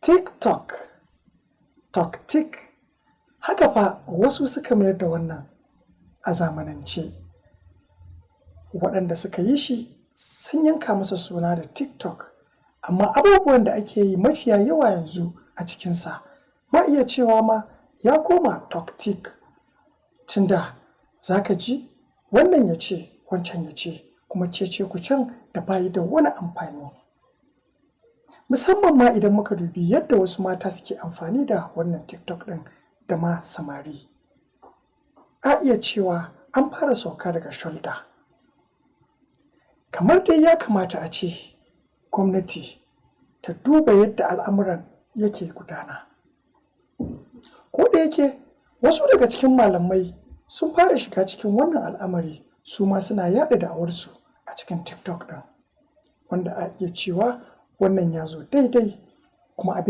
TikTok, Toktik, haka fa wasu suka mayar da wannan a zamanance. Waɗanda suka yi shi sun yanka masa suna da TikTok, amma abubuwan da ake yi mafiya yawa yanzu a cikinsa ma iya cewa ma ya koma Toktik, tunda za ka ji wannan ya ce wancan ya ce kuma cece-kucen da bayi da wani amfani. Musamman ma idan muka dubi yadda wasu mata suke amfani da wannan TikTok ɗin da ma samari. A iya cewa an fara sauka daga shoulder. Kamar dai ya kamata a ce gwamnati ta duba yadda al'amuran yake gudana. Ko da yake wasu daga cikin malamai sun fara shiga cikin wannan al'amari, su ma suna yaɗa da'awarsu a cikin TikTok ɗin, wanda a iya cewa wannan ya zo daidai kuma abin